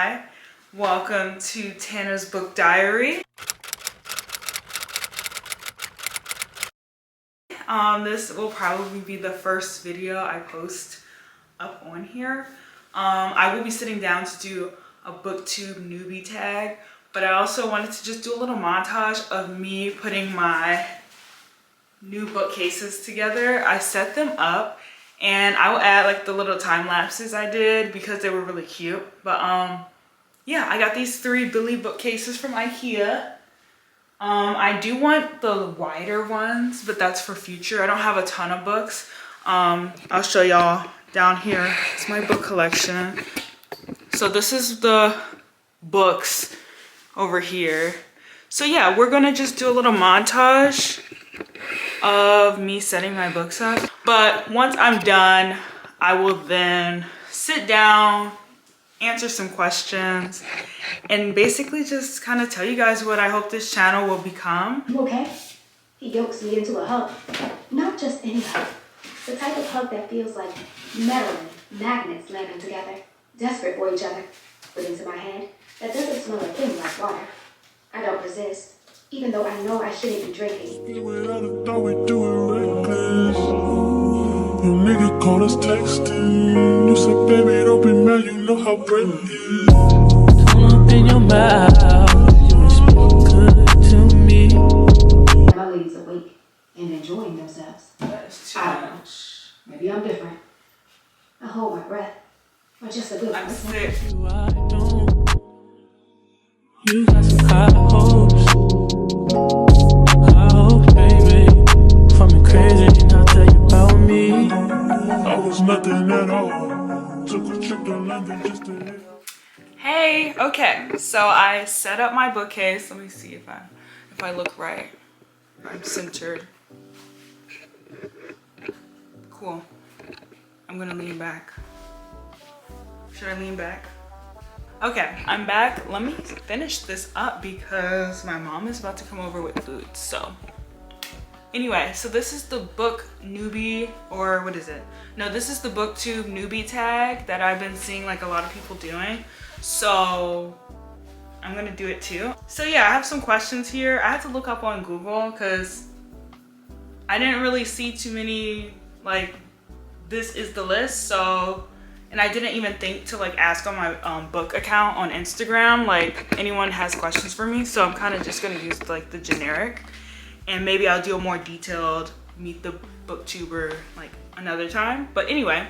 Hi, welcome to Tana's Book Diary. This will probably be the first video I post up on here. I will be sitting down to do a booktube newbie tag, but I also wanted to just do a little montage of me putting my new bookcases together. I set them up and I will add like the little time lapses I did because they were really cute. But yeah, I got these 3 Billy bookcases from IKEA. I do want the wider ones, but that's for future. I don't have a ton of books. I'll show y'all down here. It's my book collection. So this is the books over here. So yeah, we're gonna just do a little montage of me setting my books up. But once I'm done, I will then sit down, answer some questions, and basically just kind of tell you guys what I hope this channel will become. You okay? He yokes me into a hug. Not just any hug. The type of hug that feels like metal and magnets landing together, desperate for each other. Put into my head, that doesn't smell a thing like water. I don't resist, even though I know I shouldn't be drinking. Your nigga called us texting. You said, baby, don't be mad, you know how brave it is. Don't open your mouth, you speak good to me. My ladies awake and enjoying themselves. That's too I don't know. much. Maybe I'm different. I hold my breath. Or just a good I'm person. sick. I don't. You got some high hopes. High hopes, baby. For me crazy, and I'll tell you about me. I was nothing at all. Took a trip to London just to hit. Hey, okay, so I set up my bookcase. Let me see if I look right. I'm centered. Cool. I'm gonna lean back. Should I lean back? Okay, I'm back. Let me finish this up because my mom is about to come over with food. So anyway, so this is the book newbie, or what is it? No, this is the booktube newbie tag that I've been seeing like a lot of people doing. So I'm gonna do it too. So yeah, I have some questions here. I had to look up on Google because I didn't really see too many like this is the list. So, and I didn't even think to like ask on my book account on Instagram like anyone has questions for me. So I'm kind of just gonna use like the generic, and maybe I'll do a more detailed meet the booktuber like another time. But anyway,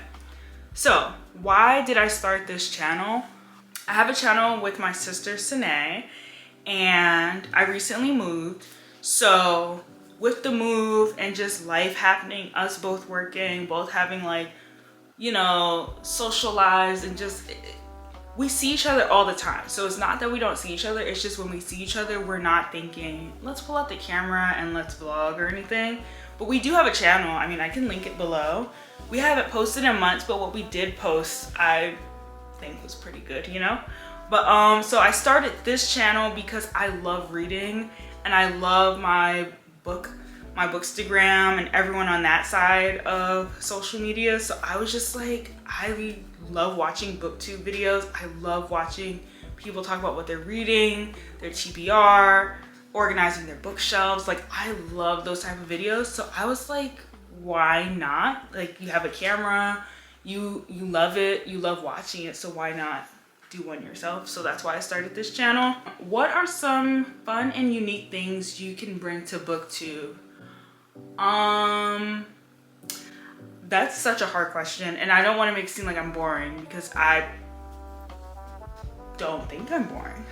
so why did I start this channel? I have a channel with my sister Sine, and I recently moved. So with the move and just life happening, us both working, both having like, you know, social lives, and just we see each other all the time. So it's not that we don't see each other, it's just when we see each other, we're not thinking, let's pull out the camera and let's vlog or anything. But we do have a channel. I mean, I can link it below. We haven't posted in months, but what we did post, I think was pretty good, you know? But so I started this channel because I love reading and I love my bookstagram and everyone on that side of social media. So I was just like, I love watching booktube videos. I love watching people talk about what they're reading, their TBR, organizing their bookshelves. Like I love those type of videos. So I was like, why not? Like you have a camera, you love it, you love watching it, so why not do one yourself? So that's why I started this channel. What are some fun and unique things you can bring to booktube? That's such a hard question, and I don't want to make it seem like I'm boring because I don't think I'm boring.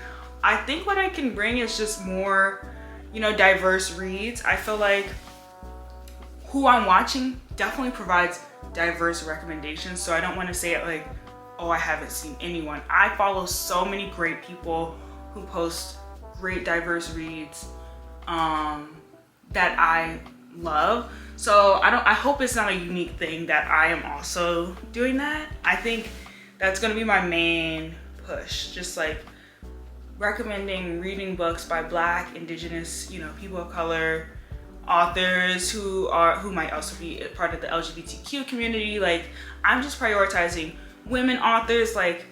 I think what I can bring is just more, you know, diverse reads. I feel like who I'm watching definitely provides diverse recommendations, so I don't want to say it like, oh, I haven't seen anyone. I follow so many great people who post great diverse reads that I love. So I hope it's not a unique thing that I am also doing that. I think that's gonna be my main push, just like recommending reading books by Black, Indigenous, you know, people of color, authors who might also be a part of the LGBTQ community. Like I'm just prioritizing women authors, like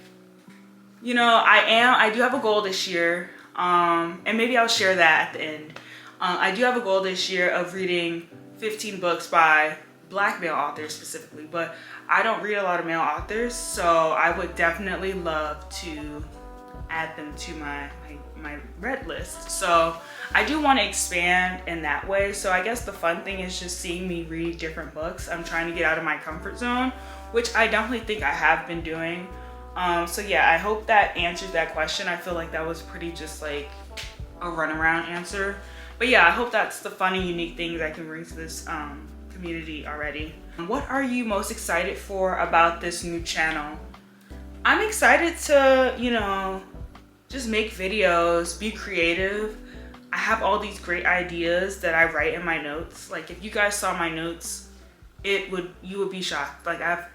you know, I do have a goal this year, and maybe I'll share that at the end. I do have a goal this year of reading 15 books by Black male authors specifically, but I don't read a lot of male authors, so I would definitely love to add them to my read list. So I do want to expand in that way. So I guess the fun thing is just seeing me read different books. I'm trying to get out of my comfort zone, which I definitely think I have been doing. So yeah, I hope that answers that question. I feel like that was pretty just like a runaround answer. But yeah, I hope that's the fun and unique things I can bring to this community already. What are you most excited for about this new channel? I'm excited to, you know, just make videos, be creative. I have all these great ideas that I write in my notes. Like if you guys saw my notes, you would be shocked. Like I have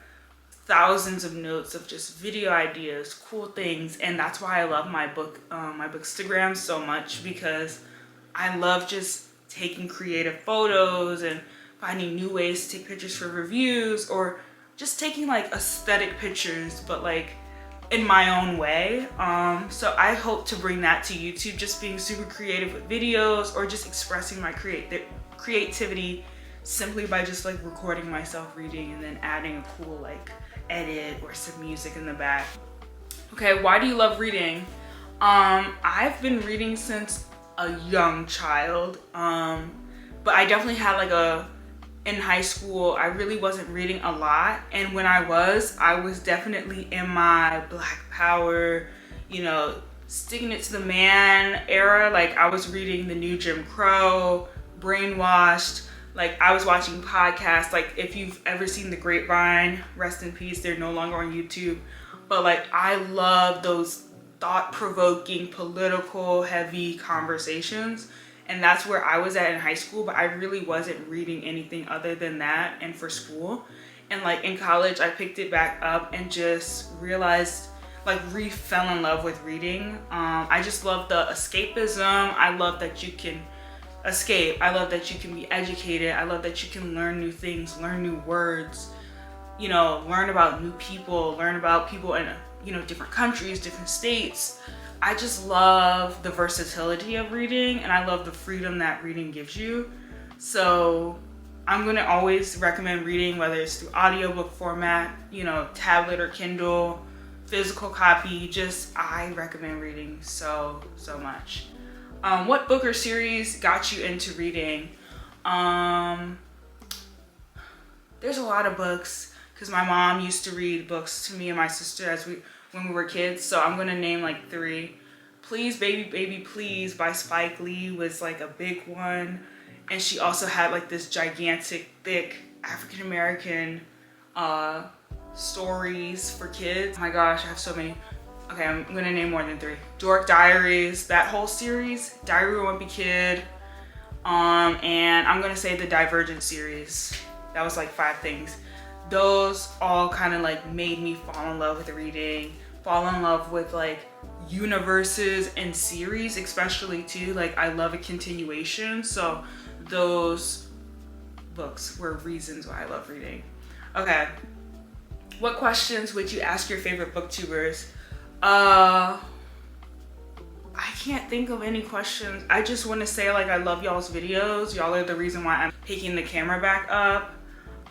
thousands of notes of just video ideas, cool things, and that's why I love my bookstagram so much, because I love just taking creative photos and finding new ways to take pictures for reviews, or just taking like aesthetic pictures, but like in my own way. So I hope to bring that to YouTube, just being super creative with videos, or just expressing my creativity simply by just like recording myself reading and then adding a cool like edit or some music in the back. Okay, why do you love reading? I've been reading since a young child, but I definitely had like in high school, I really wasn't reading a lot. And when I was definitely in my Black Power, you know, sticking it to the man era. Like I was reading The New Jim Crow, Brainwashed, like I was watching podcasts. Like if you've ever seen The Grapevine, rest in peace, they're no longer on YouTube. But like I love those thought-provoking, political, heavy conversations. And that's where I was at in high school, but I really wasn't reading anything other than that and for school. And like in college, I picked it back up and just realized, like fell in love with reading. I just love the escapism. I love that you can escape. I love that you can be educated. I love that you can learn new things, learn new words, you know, learn about new people, learn about people in, you know, different countries, different states. I just love the versatility of reading, and I love the freedom that reading gives you. So I'm gonna always recommend reading, whether it's through audiobook format, you know, tablet or Kindle, physical copy. Just, I recommend reading so much. What book or series got you into reading? There's a lot of books, because my mom used to read books to me and my sister when we were kids, so I'm gonna name like 3. Please Baby Baby Please by Spike Lee was like a big one, and she also had like this gigantic, thick African American stories for kids. Oh my gosh, I have so many. Okay, I'm gonna name more than 3. Dork Diaries, that whole series, Diary of a Wimpy Kid, and I'm gonna say the Divergent series. That was like 5 things. Those all kind of like made me fall in love with reading, fall in love with like universes and series especially too. Like I love a continuation, so those books were reasons why I love reading. Okay, what questions would you ask your favorite booktubers? I can't think of any questions. I just want to say like I love y'all's videos. Y'all are the reason why I'm picking the camera back up.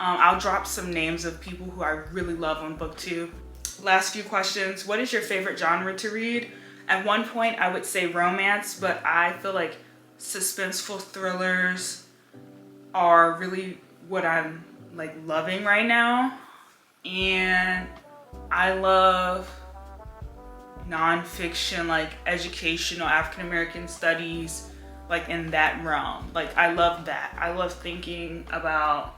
I'll drop some names of people who I really love on booktube. Last few questions. What is your favorite genre to read? At one point I would say romance, but I feel like suspenseful thrillers are really what I'm like loving right now. And I love nonfiction, like educational African American studies, like in that realm. Like I love that. I love thinking about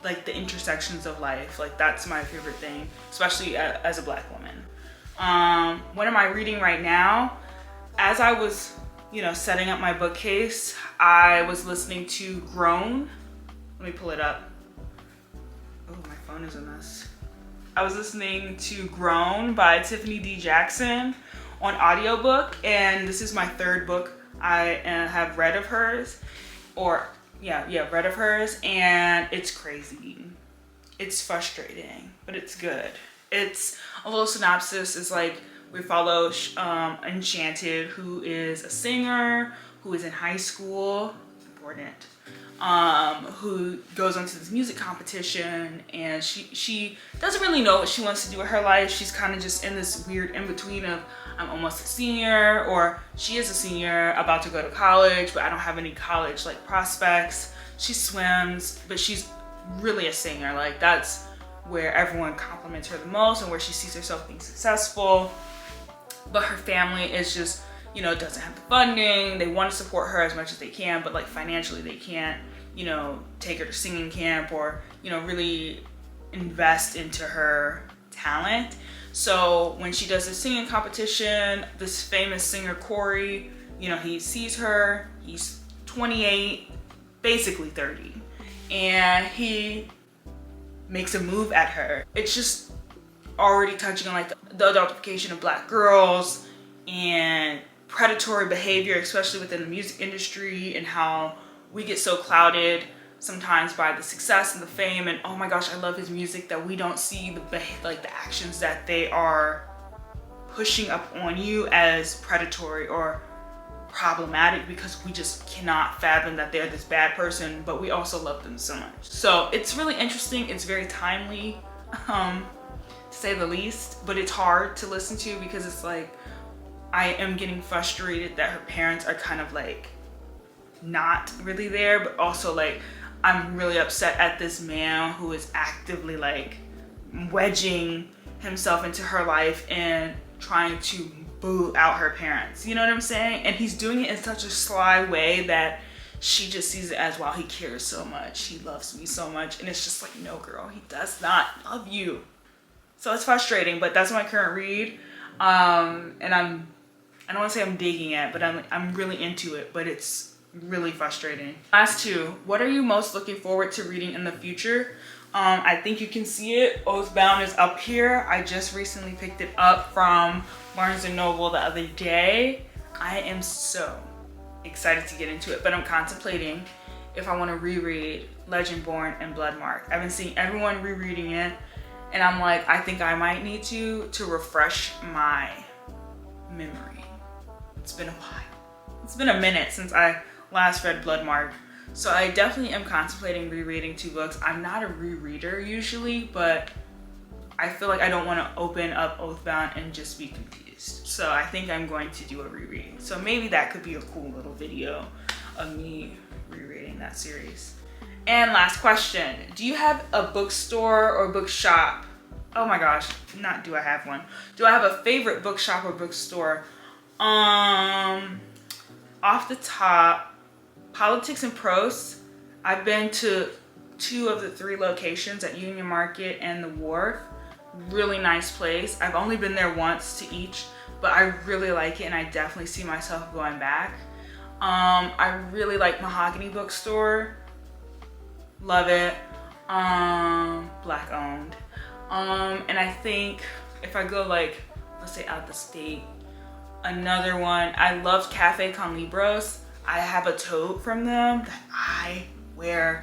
like the intersections of life. Like that's my favorite thing, especially as a Black woman. What am I reading right now? As I was, you know, setting up my bookcase, I was listening to Grown. Let me pull it up. Oh, my phone is a mess. I was listening to Grown by Tiffany D. Jackson on audiobook, and this is my 3rd book I have read of hers, or read of hers, and it's crazy. It's frustrating, but it's good. It's a little synopsis is like We follow Enchanted, who is a singer, who is in high school, important, who goes into this music competition, and she doesn't really know what she wants to do with her life. She's kind of just in this weird in-between of, I'm almost a senior, or she is a senior about to go to college, but I don't have any college like prospects. She swims, but she's really a singer. Like, that's where everyone compliments her the most and where she sees herself being successful. But her family is just, you know, doesn't have the funding. They want to support her as much as they can, but like financially they can't, you know, take her to singing camp or, you know, really invest into her talent. So when she does the singing competition, this famous singer Corey, you know, he sees her, he's 28, basically 30, and he makes a move at her. It's just already touching on like the adultification of Black girls and predatory behavior, especially within the music industry, and how we get so clouded sometimes by the success and the fame and, oh my gosh, I love his music, that we don't see the actions that they are pushing up on you as predatory or problematic, because we just cannot fathom that they're this bad person, but we also love them so much. So it's really interesting. It's very timely, to say the least, but it's hard to listen to because it's like, I am getting frustrated that her parents are kind of like not really there, but also like I'm really upset at this man who is actively like wedging himself into her life and trying to boo out her parents. You know what I'm saying? And he's doing it in such a sly way that she just sees it as, wow, he cares so much, he loves me so much. And it's just like, no girl, he does not love you. So it's frustrating, but that's my current read. And I don't want to say I'm digging it, but I'm really into it, but it's really frustrating. Last two, what are you most looking forward to reading in the future? I think you can see it. Oathbound is up here. I just recently picked it up from Barnes & Noble the other day. I am so excited to get into it, but I'm contemplating if I want to reread Legendborn and Bloodmark. I've been seeing everyone rereading it, and I'm like, I think I might need to refresh my memory. It's been a while. It's been a minute since I last read Bloodmark. So I definitely am contemplating rereading two books. I'm not a rereader usually, but I feel like I don't want to open up Oathbound and just be confused. So I think I'm going to do a rereading. So maybe that could be a cool little video of me rereading that series. And last question, do you have a bookstore or bookshop? Oh my gosh, not do I have one. Do I have a favorite bookshop or bookstore? Off the top, Politics and Prose. I've been to 2 of the 3 locations at Union Market and the Wharf. Really nice place. I've only been there once to each, but I really like it and I definitely see myself going back. I really like Mahogany Bookstore. Love it. Black owned. And I think if I go like, let's say out the state, another one, I love Cafe Con Libros. I have a tote from them that I wear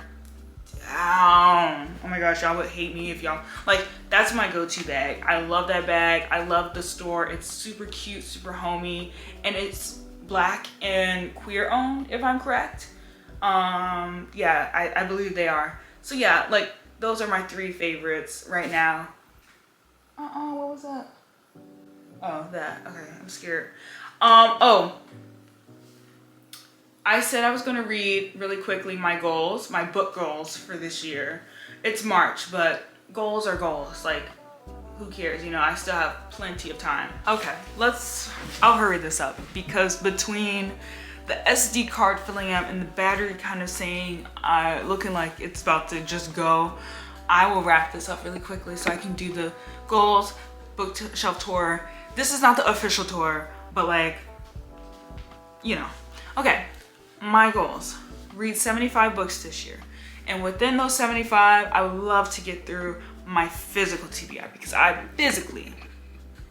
down. Oh my gosh, y'all would hate me if y'all, like, that's my go-to bag. I love that bag. I love the store. It's super cute, super homey, and it's Black and queer owned, if I'm correct. Yeah, I believe they are. So yeah, like, those are my 3 favorites right now. What was that? Oh, that, okay, I'm scared. I said I was gonna read really quickly my goals, my book goals for this year. It's March, but goals are goals. Like, who cares? You know, I still have plenty of time. Okay, I'll hurry this up because between the SD card filling up and the battery kind of saying, looking like it's about to just go, I will wrap this up really quickly so I can do the goals, bookshelf tour. This is not the official tour, but like, you know. Okay. My goals, read 75 books this year. And within those 75, I would love to get through my physical TBR because I physically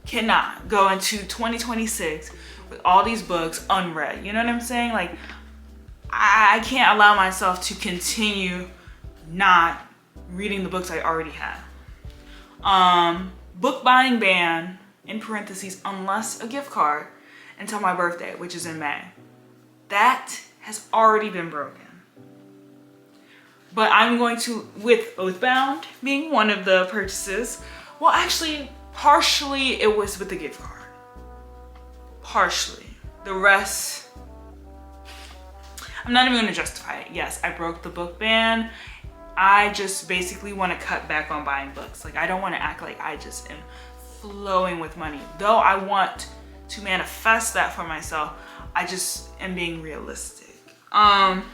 cannot go into 2026 with all these books unread. You know what I'm saying? Like, I can't allow myself to continue not reading the books I already have. Book buying ban in parentheses, unless a gift card, until my birthday, which is in May. That has already been broken. But I'm going to, with Oathbound being one of the purchases, well, actually, partially it was with the gift card. Partially. The rest, I'm not even gonna justify it. Yes, I broke the book ban. I just basically want to cut back on buying books. Like, I don't want to act like I just am flowing with money. Though I want to manifest that for myself, I just am being realistic. I'm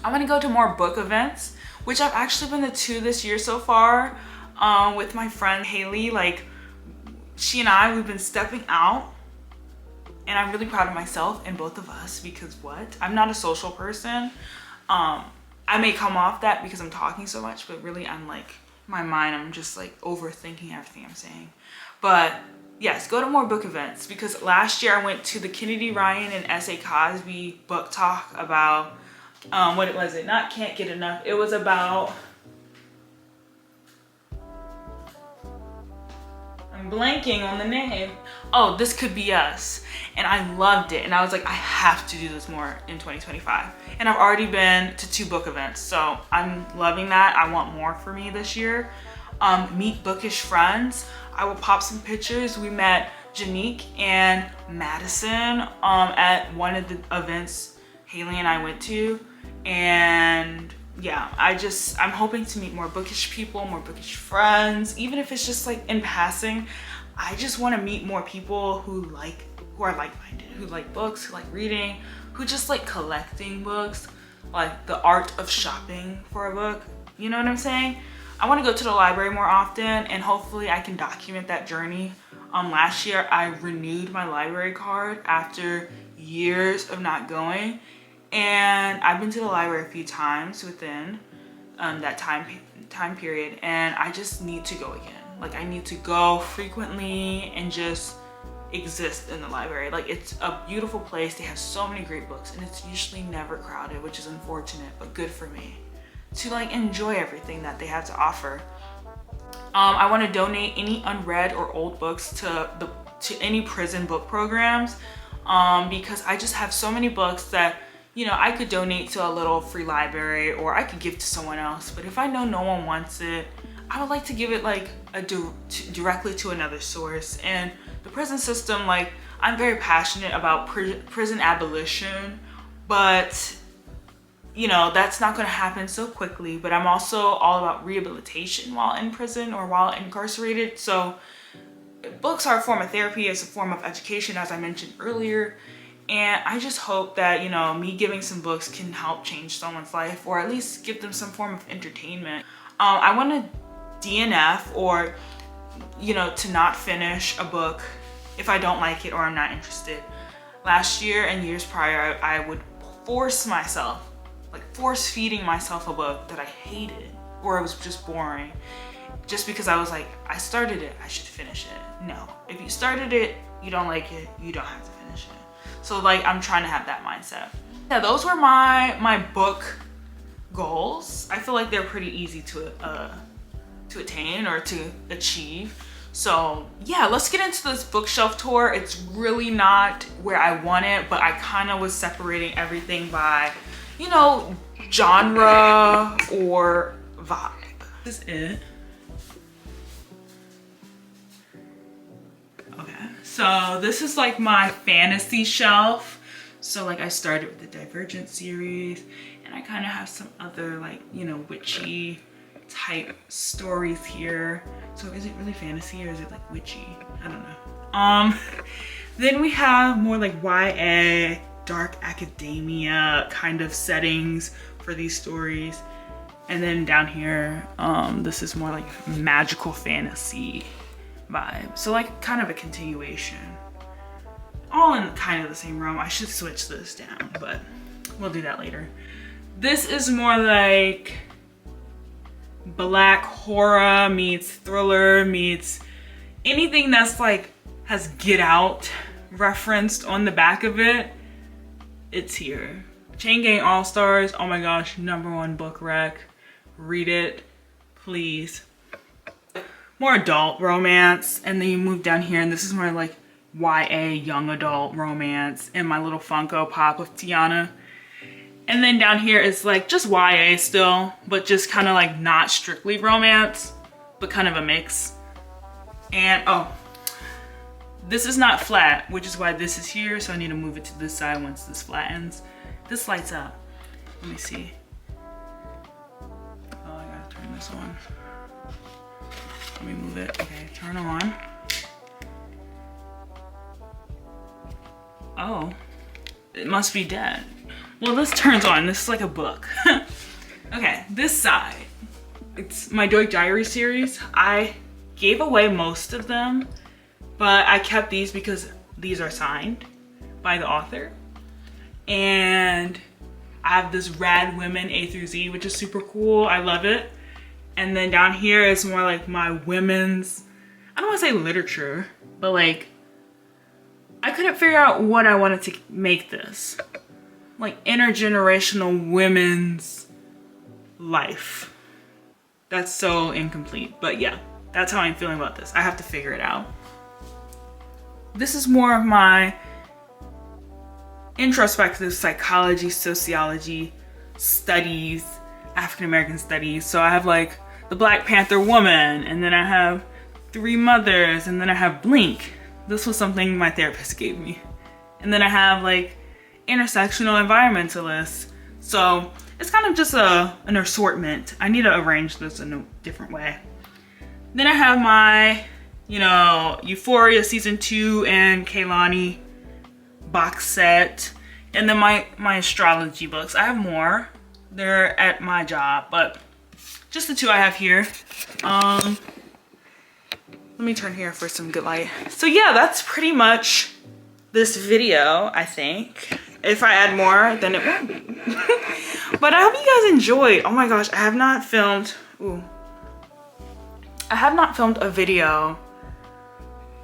gonna go to more book events, which I've actually been to 2 this year so far, with my friend Haley. Like, she and I, we've been stepping out, and I'm really proud of myself and both of us, because I'm not a social person. I may come off that because I'm talking so much, but really I'm like, my mind, I'm just like overthinking everything I'm saying. But yes, go to more book events, because last year I went to the Kennedy Ryan and S.A. Cosby book talk about, what was it? Not Can't Get Enough. It was about, I'm blanking on the name. Oh, This Could Be Us. And I loved it. And I was like, I have to do this more in 2025. And I've already been to 2 book events. So I'm loving that. I want more for me this year. Meet bookish friends. I will pop some pictures. We met Janique and Madison at one of the events Haley and I went to. And yeah, I'm hoping to meet more bookish people, more bookish friends, even if it's just like in passing. I just want to meet more people who are like-minded, who like books, who like reading, who just like collecting books, like the art of shopping for a book. You know what I'm saying? I want to go to the library more often, and hopefully I can document that journey. Last year I renewed my library card after years of not going, and I've been to the library a few times within that time period, and I just need to go again. Like, I need to go frequently and just exist in the library. Like, it's a beautiful place. They have so many great books, and it's usually never crowded, which is unfortunate, but good for me to like enjoy everything that they have to offer. I want to donate any unread or old books to any prison book programs, because I just have so many books that, you know, I could donate to a little free library, or I could give to someone else. But if I know no one wants it, I would like to give it like directly to another source. And the prison system, like, I'm very passionate about prison abolition, but you know, that's not going to happen so quickly. But I'm also all about rehabilitation while in prison or while incarcerated. So books are a form of therapy, it's a form of education, as I mentioned earlier. And I just hope that, you know, me giving some books can help change someone's life, or at least give them some form of entertainment. I want to DNF, or, you know, to not finish a book if I don't like it or I'm not interested. Last year and years prior, I would force myself, like force feeding myself a book that I hated, or it was just boring, just because I was like, I started it, I should finish it. No, if you started it, you don't like it, you don't have to finish it. So like, I'm trying to have that mindset. Yeah, those were my book goals. I feel like they're pretty easy to attain or to achieve. So yeah, let's get into this bookshelf tour. It's really not where I want it, but I kind of was separating everything by, you know, genre or vibe. This is it. Okay, so this is like my fantasy shelf. So like, I started with the Divergent series, and I kind of have some other, like, you know, witchy type stories here. So is it really fantasy or is it like witchy? I don't know. Then we have more like YA, dark academia kind of settings for these stories. And then down here, this is more like magical fantasy vibe. So like kind of a continuation. All in kind of the same realm. I should switch this down, but we'll do that later. This is more like black horror meets thriller meets anything that's like has Get Out referenced on the back of it. It's here. Chain Gang All Stars. Oh my gosh, #1 book rec. Read it, please. more adult romance. And then you move down here and this is more like YA, young adult romance, and my little Funko Pop of Tiana. And then down here is like just YA still, but just kind of like not strictly romance, but kind of a mix. And oh, this is not flat, which is why this is here. So I need to move it to this side once this flattens. This lights up. Let me see. Oh, I gotta turn this on. Let me move it. Okay, turn on. Oh, it must be dead. Well, this turns on. This is like a book. Okay, this side. It's my Doik Diary series. I gave away most of them, but I kept these because these are signed by the author. And I have this Rad Women A through Z, which is super cool. I love it. And then down here is more like my women's, I don't want to say literature, but like, I couldn't figure out what I wanted to make this. Like intergenerational women's life. That's so incomplete, but yeah, that's how I'm feeling about this. I have to figure it out. This is more of my introspective psychology, sociology, studies, African American studies. So I have like the Black Panther woman, and then I have Three Mothers, and then I have Blink. This was something my therapist gave me. And then I have like intersectional environmentalists. So it's kind of just an assortment. I need to arrange this in a different way. Then I have my, you know, Euphoria season 2 and Kehlani box set. And then my astrology books. I have more. They're at my job, but just the two I have here. Let me turn here for some good light. So yeah, that's pretty much this video, I think. If I add more, then it won't be. But I hope you guys enjoyed. Oh my gosh, I have not filmed a video,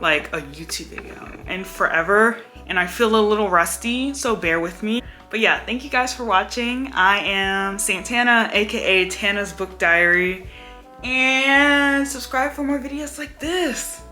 like a YouTube video, in forever. And I feel a little rusty, so bear with me. But yeah, thank you guys for watching. I am Santana, aka Tana's Book Diary. And subscribe for more videos like this.